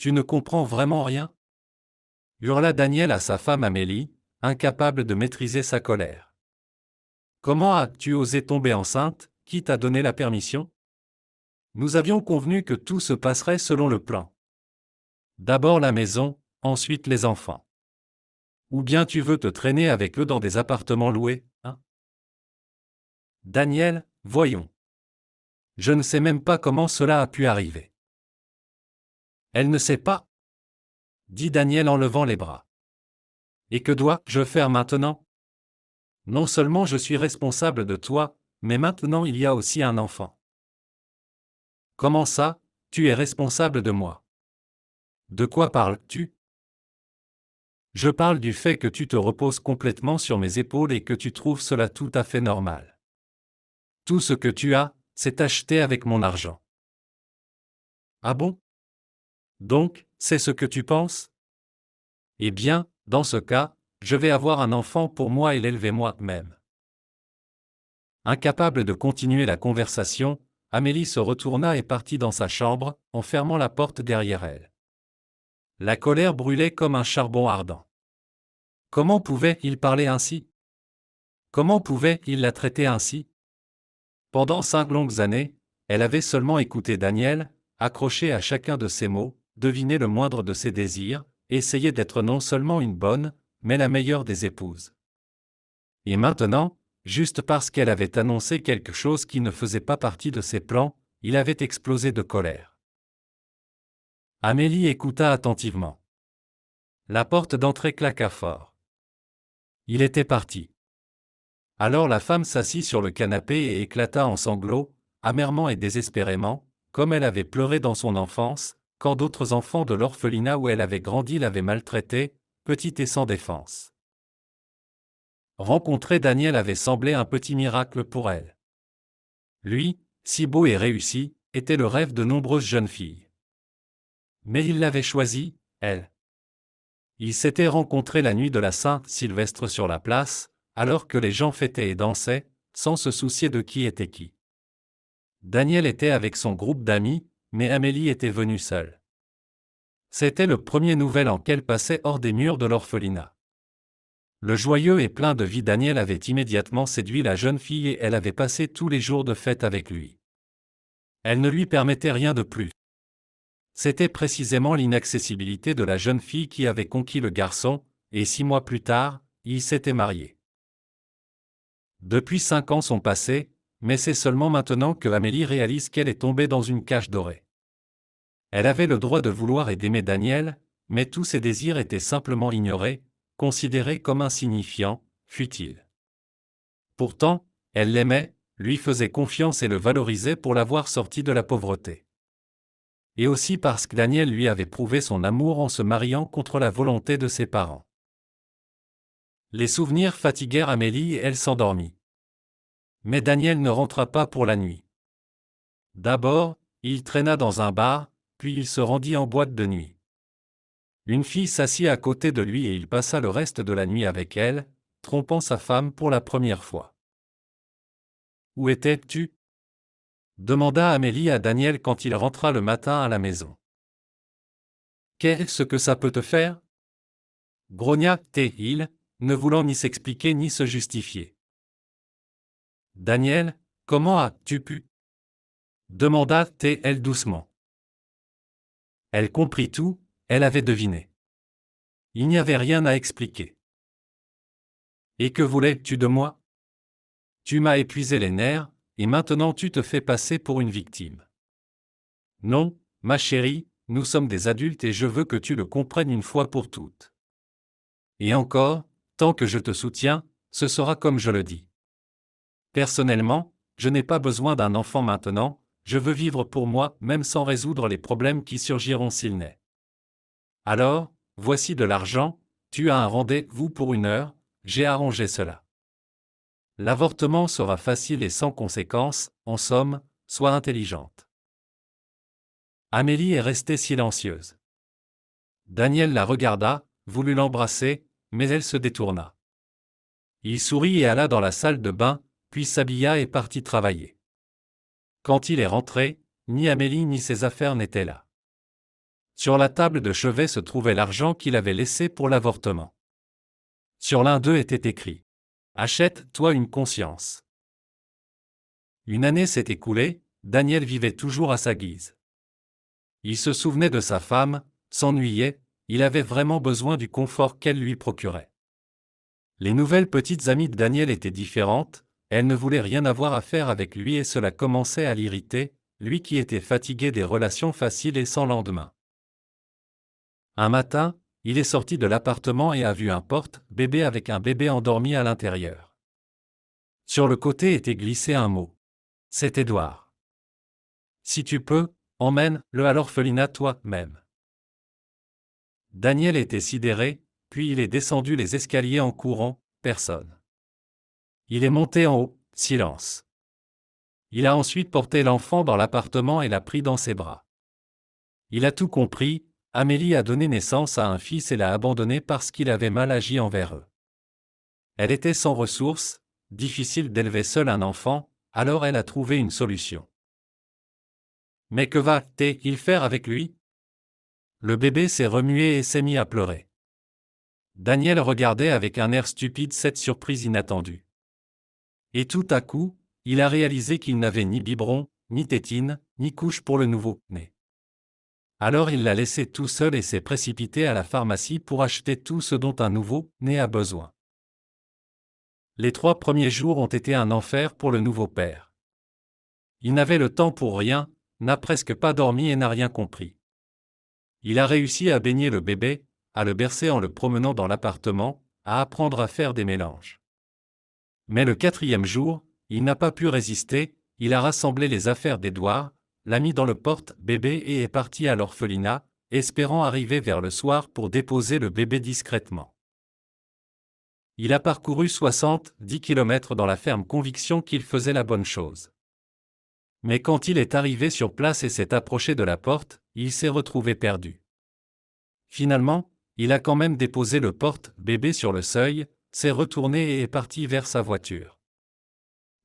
Tu ne comprends vraiment rien? Hurla Daniel à sa femme Amélie, incapable de maîtriser sa colère. Comment as-tu osé tomber enceinte? Qui t'a donné la permission? Nous avions convenu que tout se passerait selon le plan. D'abord la maison, ensuite les enfants. Ou bien tu veux te traîner avec eux dans des appartements loués, hein? Daniel, voyons. Je ne sais même pas comment cela a pu arriver. Elle ne sait pas? Dit Daniel en levant les bras. Et que dois-je faire maintenant? Non seulement je suis responsable de toi, mais maintenant il y a aussi un enfant. Comment ça, tu es responsable de moi? De quoi parles-tu? Je parle du fait que tu te reposes complètement sur mes épaules et que tu trouves cela tout à fait normal. Tout ce que tu as, c'est acheté avec mon argent. Ah bon? Donc, c'est ce que tu penses? Eh bien, dans ce cas, je vais avoir un enfant pour moi et l'élever moi-même. Incapable de continuer la conversation, Amélie se retourna et partit dans sa chambre, en fermant la porte derrière elle. La colère brûlait comme un charbon ardent. Comment pouvait-il parler ainsi? Comment pouvait-il la traiter ainsi? Pendant 5 longues années, elle avait seulement écouté Daniel, accroché à chacun de ses mots, deviné le moindre de ses désirs, essayé d'être non seulement une bonne, mais la meilleure des épouses. Et maintenant, juste parce qu'elle avait annoncé quelque chose qui ne faisait pas partie de ses plans, il avait explosé de colère. Amélie écouta attentivement. La porte d'entrée claqua fort. Il était parti. Alors la femme s'assit sur le canapé et éclata en sanglots, amèrement et désespérément, comme elle avait pleuré dans son enfance, quand d'autres enfants de l'orphelinat où elle avait grandi l'avaient maltraitée, petite et sans défense. Rencontrer Daniel avait semblé un petit miracle pour elle. Lui, si beau et réussi, était le rêve de nombreuses jeunes filles. Mais il l'avait choisie, elle. Ils s'étaient rencontrés la nuit de la Saint-Sylvestre sur la place, alors que les gens fêtaient et dansaient, sans se soucier de qui était qui. Daniel était avec son groupe d'amis, mais Amélie était venue seule. C'était le premier nouvel an qu'elle passait hors des murs de l'orphelinat. Le joyeux et plein de vie Daniel avait immédiatement séduit la jeune fille et elle avait passé tous les jours de fête avec lui. Elle ne lui permettait rien de plus. C'était précisément l'inaccessibilité de la jeune fille qui avait conquis le garçon, et 6 mois plus tard, ils s'étaient mariés. Depuis 5 ans sont passés, mais c'est seulement maintenant que Amélie réalise qu'elle est tombée dans une cage dorée. Elle avait le droit de vouloir et d'aimer Daniel, mais tous ses désirs étaient simplement ignorés, considérés comme insignifiants, futiles. Pourtant, elle l'aimait, lui faisait confiance et le valorisait pour l'avoir sorti de la pauvreté. Et aussi parce que Daniel lui avait prouvé son amour en se mariant contre la volonté de ses parents. Les souvenirs fatiguèrent Amélie et elle s'endormit. Mais Daniel ne rentra pas pour la nuit. D'abord, il traîna dans un bar, puis il se rendit en boîte de nuit. Une fille s'assit à côté de lui et il passa le reste de la nuit avec elle, trompant sa femme pour la première fois. « Où étais-tu » demanda Amélie à Daniel quand il rentra le matin à la maison. « Qu'est-ce que ça peut te faire » grogna-t-il, ne voulant ni s'expliquer ni se justifier. « Daniel, comment as-tu pu » demanda-t-elle doucement. Elle comprit tout, elle avait deviné. Il n'y avait rien à expliquer. « Et que voulais-tu de moi ? Tu m'as épuisé les nerfs, et maintenant tu te fais passer pour une victime. Non, ma chérie, nous sommes des adultes et je veux que tu le comprennes une fois pour toutes. Et encore, tant que je te soutiens, ce sera comme je le dis. Personnellement, je n'ai pas besoin d'un enfant maintenant, je veux vivre pour moi, même sans résoudre les problèmes qui surgiront s'il naît. Alors, voici de l'argent, tu as un rendez-vous pour 1 heure, j'ai arrangé cela. L'avortement sera facile et sans conséquences, en somme, sois intelligente. Amélie est restée silencieuse. Daniel la regarda, voulut l'embrasser, mais elle se détourna. Il sourit et alla dans la salle de bain, puis s'habilla et partit travailler. Quand il est rentré, ni Amélie ni ses affaires n'étaient là. Sur la table de chevet se trouvait l'argent qu'il avait laissé pour l'avortement. Sur l'un d'eux était écrit : Achète-toi une conscience. Une année s'est écoulée, Daniel vivait toujours à sa guise. Il se souvenait de sa femme, s'ennuyait, il avait vraiment besoin du confort qu'elle lui procurait. Les nouvelles petites amies de Daniel étaient différentes, elles ne voulaient rien avoir à faire avec lui et cela commençait à l'irriter, lui qui était fatigué des relations faciles et sans lendemain. Un matin, il est sorti de l'appartement et a vu un porte-bébé avec un bébé endormi à l'intérieur. Sur le côté était glissé un mot. C'est Édouard. Si tu peux, emmène-le à l'orphelinat toi-même. Daniel était sidéré, puis il est descendu les escaliers en courant, personne. Il est monté en haut, silence. Il a ensuite porté l'enfant dans l'appartement et l'a pris dans ses bras. Il a tout compris, Amélie a donné naissance à un fils et l'a abandonné parce qu'il avait mal agi envers eux. Elle était sans ressources, difficile d'élever seul un enfant, alors elle a trouvé une solution. Mais que va-t-il faire avec lui ? Le bébé s'est remué et s'est mis à pleurer. Daniel regardait avec un air stupide cette surprise inattendue. Et tout à coup, il a réalisé qu'il n'avait ni biberon, ni tétine, ni couche pour le nouveau-né. Alors il l'a laissé tout seul et s'est précipité à la pharmacie pour acheter tout ce dont un nouveau-né a besoin. Les 3 premiers jours ont été un enfer pour le nouveau père. Il n'avait le temps pour rien, n'a presque pas dormi et n'a rien compris. Il a réussi à baigner le bébé, à le bercer en le promenant dans l'appartement, à apprendre à faire des mélanges. Mais le 4e jour, il n'a pas pu résister, il a rassemblé les affaires d'Édouard, l'a mis dans le porte-bébé et est parti à l'orphelinat, espérant arriver vers le soir pour déposer le bébé discrètement. Il a parcouru 70 kilomètres dans la ferme conviction qu'il faisait la bonne chose. Mais quand il est arrivé sur place et s'est approché de la porte, il s'est retrouvé perdu. Finalement, il a quand même déposé le porte-bébé sur le seuil, s'est retourné et est parti vers sa voiture.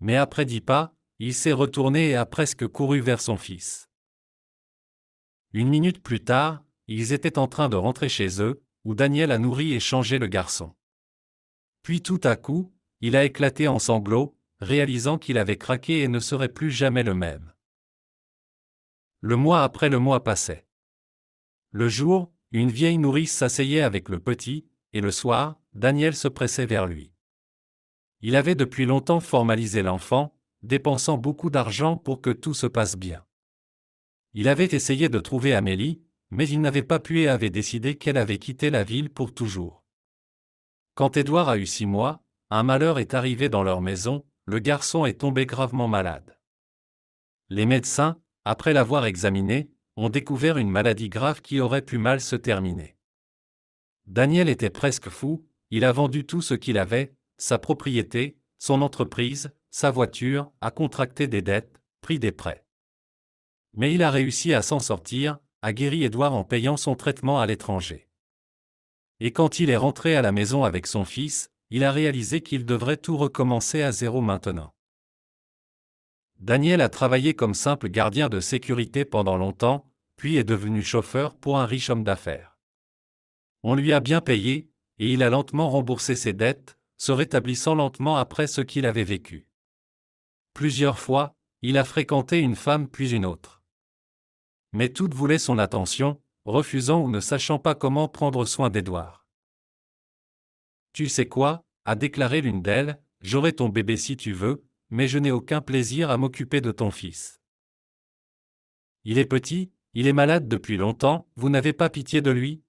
Mais après 10 pas, il s'est retourné et a presque couru vers son fils. 1 minute plus tard, ils étaient en train de rentrer chez eux, où Daniel a nourri et changé le garçon. Puis tout à coup, il a éclaté en sanglots, réalisant qu'il avait craqué et ne serait plus jamais le même. Le mois après le mois passait. Le jour, une vieille nourrice s'asseyait avec le petit, et le soir, Daniel se pressait vers lui. Il avait depuis longtemps formalisé l'enfant, dépensant beaucoup d'argent pour que tout se passe bien. Il avait essayé de trouver Amélie, mais il n'avait pas pu et avait décidé qu'elle avait quitté la ville pour toujours. Quand Édouard a eu 6 mois, un malheur est arrivé dans leur maison, le garçon est tombé gravement malade. Les médecins, après l'avoir examiné, ont découvert une maladie grave qui aurait pu mal se terminer. Daniel était presque fou, il a vendu tout ce qu'il avait, sa propriété, son entreprise, sa voiture, a contracté des dettes, pris des prêts. Mais il a réussi à s'en sortir, a guéri Édouard en payant son traitement à l'étranger. Et quand il est rentré à la maison avec son fils, il a réalisé qu'il devrait tout recommencer à zéro maintenant. Daniel a travaillé comme simple gardien de sécurité pendant longtemps, puis est devenu chauffeur pour un riche homme d'affaires. On lui a bien payé, et il a lentement remboursé ses dettes, se rétablissant lentement après ce qu'il avait vécu. Plusieurs fois, il a fréquenté une femme puis une autre. Mais toutes voulaient son attention, refusant ou ne sachant pas comment prendre soin d'Édouard. Tu sais quoi, a déclaré l'une d'elles, j'aurai ton bébé si tu veux, mais je n'ai aucun plaisir à m'occuper de ton fils. Il est petit, il est malade depuis longtemps, vous n'avez pas pitié de lui ?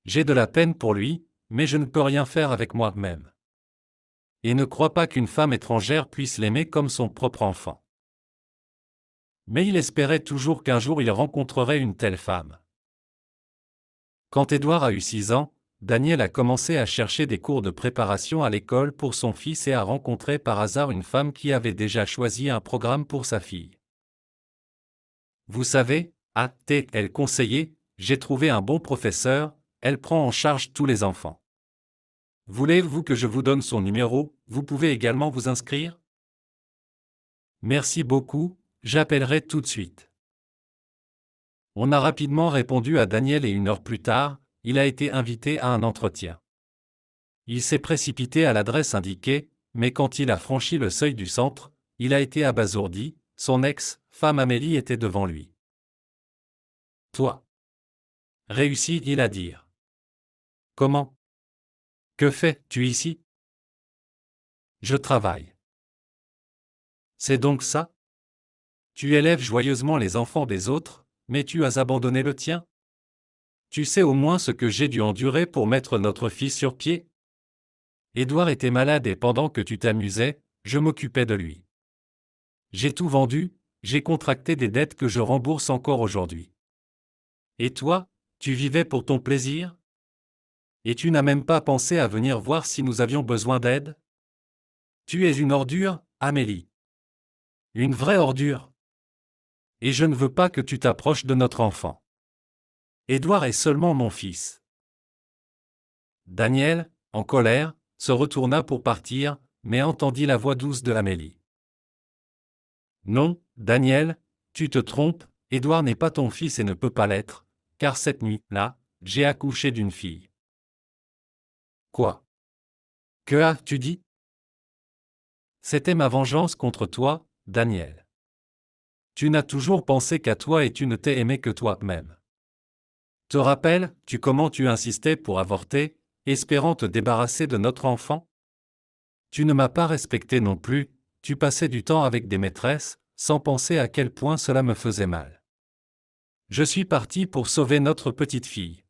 J'ai de la peine pour lui, mais je ne peux rien faire avec moi-même. Et ne crois pas qu'une femme étrangère puisse l'aimer comme son propre enfant. Mais il espérait toujours qu'un jour il rencontrerait une telle femme. Quand Édouard a eu 6 ans, Daniel a commencé à chercher des cours de préparation à l'école pour son fils et a rencontré par hasard une femme qui avait déjà choisi un programme pour sa fille. Vous savez, a-t-elle conseillé, j'ai trouvé un bon professeur, elle prend en charge tous les enfants. Voulez-vous que je vous donne son numéro, vous pouvez également vous inscrire ? Merci beaucoup, j'appellerai tout de suite. On a rapidement répondu à Daniel et 1 heure plus tard, il a été invité à un entretien. Il s'est précipité à l'adresse indiquée, mais quand il a franchi le seuil du centre, il a été abasourdi, son ex-femme Amélie était devant lui. Toi. Réussit-il à dire. Comment? Que fais-tu ici? Je travaille. C'est donc ça? Tu élèves joyeusement les enfants des autres, mais tu as abandonné le tien? Tu sais au moins ce que j'ai dû endurer pour mettre notre fils sur pied? Édouard était malade et pendant que tu t'amusais, je m'occupais de lui. J'ai tout vendu, j'ai contracté des dettes que je rembourse encore aujourd'hui. Et toi, tu vivais pour ton plaisir? Et tu n'as même pas pensé à venir voir si nous avions besoin d'aide? Tu es une ordure, Amélie. Une vraie ordure. Et je ne veux pas que tu t'approches de notre enfant. Édouard est seulement mon fils. Daniel, en colère, se retourna pour partir, mais entendit la voix douce de Amélie. Non, Daniel, tu te trompes, Édouard n'est pas ton fils et ne peut pas l'être, car cette nuit-là, j'ai accouché d'une fille. Quoi? Que as-tu dit? C'était ma vengeance contre toi, Daniel. Tu n'as toujours pensé qu'à toi et tu ne t'es aimé que toi-même. Te rappelles-tu comment tu insistais pour avorter, espérant te débarrasser de notre enfant? Tu ne m'as pas respecté non plus, tu passais du temps avec des maîtresses, sans penser à quel point cela me faisait mal. Je suis parti pour sauver notre petite fille.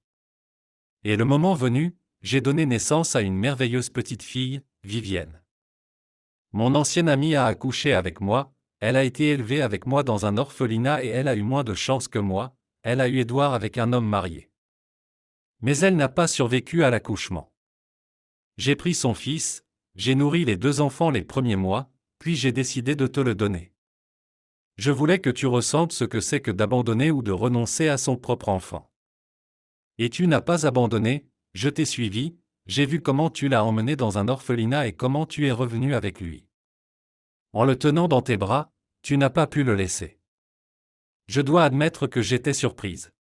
Et le moment venu, j'ai donné naissance à une merveilleuse petite fille, Vivienne. Mon ancienne amie a accouché avec moi, elle a été élevée avec moi dans un orphelinat et elle a eu moins de chance que moi, elle a eu Édouard avec un homme marié. Mais elle n'a pas survécu à l'accouchement. J'ai pris son fils, j'ai nourri les 2 enfants les premiers mois, puis j'ai décidé de te le donner. Je voulais que tu ressentes ce que c'est que d'abandonner ou de renoncer à son propre enfant. Et tu n'as pas abandonné, je t'ai suivi, j'ai vu comment tu l'as emmené dans un orphelinat et comment tu es revenu avec lui. En le tenant dans tes bras, tu n'as pas pu le laisser. Je dois admettre que j'étais surprise.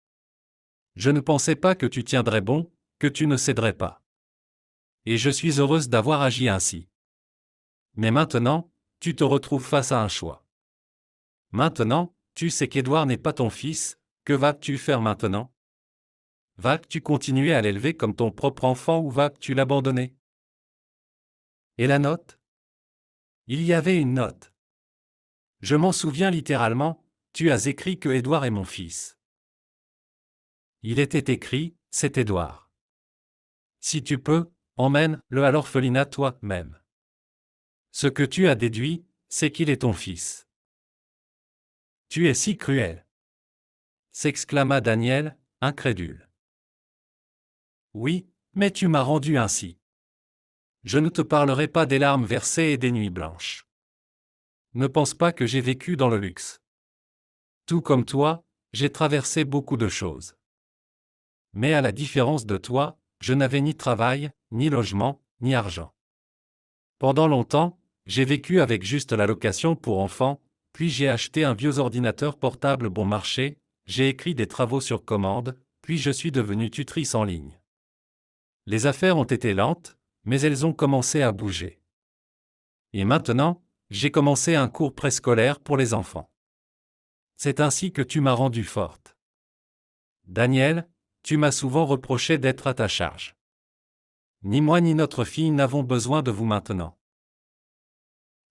Je ne pensais pas que tu tiendrais bon, que tu ne céderais pas. Et je suis heureuse d'avoir agi ainsi. Mais maintenant, tu te retrouves face à un choix. Maintenant, tu sais qu'Édouard n'est pas ton fils, que vas-tu faire maintenant? Vas-tu continuer à l'élever comme ton propre enfant ou vas-tu l'abandonner? Et la note? Il y avait une note. Je m'en souviens littéralement, tu as écrit que Édouard est mon fils. Il était écrit, c'est Édouard. Si tu peux, emmène-le à l'orphelinat toi-même. Ce que tu as déduit, c'est qu'il est ton fils. Tu es si cruel! S'exclama Daniel, incrédule. Oui, mais tu m'as rendu ainsi. Je ne te parlerai pas des larmes versées et des nuits blanches. Ne pense pas que j'ai vécu dans le luxe. Tout comme toi, j'ai traversé beaucoup de choses. Mais à la différence de toi, je n'avais ni travail, ni logement, ni argent. Pendant longtemps, j'ai vécu avec juste l'allocation pour enfants, puis j'ai acheté un vieux ordinateur portable bon marché, j'ai écrit des travaux sur commande, puis je suis devenu tutrice en ligne. Les affaires ont été lentes, mais elles ont commencé à bouger. Et maintenant, j'ai commencé un cours préscolaire pour les enfants. C'est ainsi que tu m'as rendue forte. Daniel, tu m'as souvent reproché d'être à ta charge. Ni moi ni notre fille n'avons besoin de vous maintenant.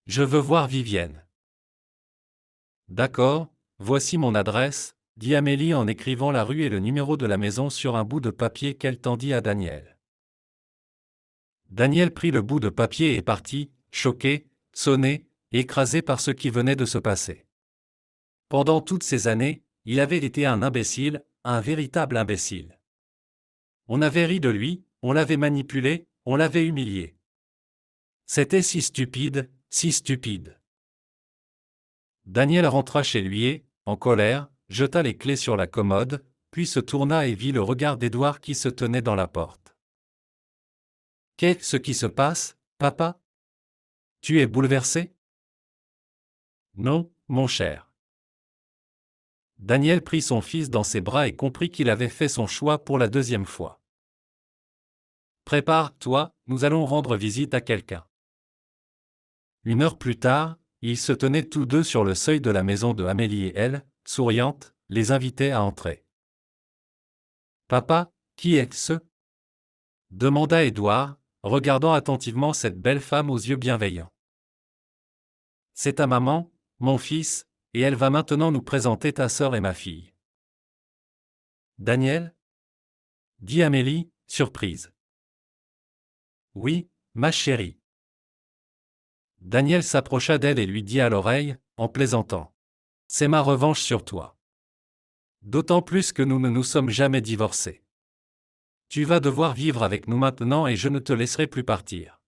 Je veux voir Vivienne. D'accord, voici mon adresse, dit Amélie en écrivant la rue et le numéro de la maison sur un bout de papier qu'elle tendit à Daniel. Daniel prit le bout de papier et partit, choqué, sonné, écrasé par ce qui venait de se passer. Pendant toutes ces années, il avait été un imbécile, un véritable imbécile. On avait ri de lui, on l'avait manipulé, on l'avait humilié. C'était si stupide, si stupide. Daniel rentra chez lui et, en colère, jeta les clés sur la commode, puis se tourna et vit le regard d'Édouard qui se tenait dans la porte. Qu'est-ce qui se passe, papa? Tu es bouleversé? Non, mon cher. Daniel prit son fils dans ses bras et comprit qu'il avait fait son choix pour la deuxième fois. Prépare-toi, nous allons rendre visite à quelqu'un. 1 heure plus tard, ils se tenaient tous deux sur le seuil de la maison de Amélie et elle, souriante, les invitait à entrer. Papa, qui est-ce? Demanda Édouard, regardant attentivement cette belle femme aux yeux bienveillants. C'est ta maman, mon fils, et elle va maintenant nous présenter ta sœur et ma fille. Daniel? Dit Amélie, surprise. Oui, ma chérie. Daniel s'approcha d'elle et lui dit à l'oreille, en plaisantant. C'est ma revanche sur toi. D'autant plus que nous ne nous sommes jamais divorcés. Tu vas devoir vivre avec nous maintenant et je ne te laisserai plus partir.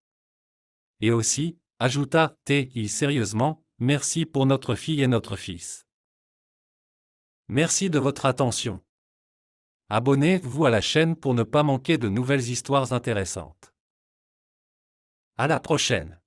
Et aussi, ajouta-t-il sérieusement, merci pour notre fille et notre fils. Merci de votre attention. Abonnez-vous à la chaîne pour ne pas manquer de nouvelles histoires intéressantes. À la prochaine.